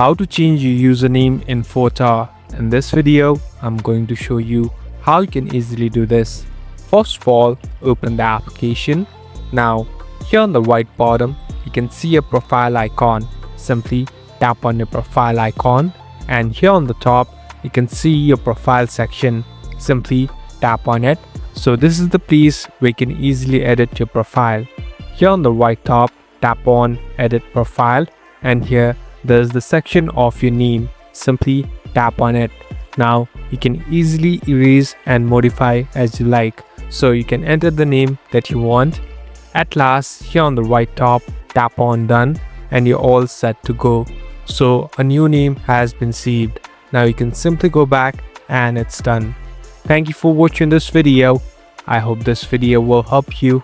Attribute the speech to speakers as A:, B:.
A: How to change your username in Fotor. In this video, I'm going to show you how you can easily do this. First of all, open the application. Now, here on the right bottom, you can see a profile icon. Simply tap on your profile icon, and here on the top, you can see your profile section. Simply tap on it. So this is the place where you can easily edit your profile. Here on the right top, tap on edit profile, and here there's the section of your name. Simply tap on it. Now you can easily erase and modify as you like. So you can enter the name that you want. At last, here on the right top, tap on done, and you're all set to go. So a new name has been saved. Now you can simply go back and it's done. Thank you for watching this video. I hope this video will help you.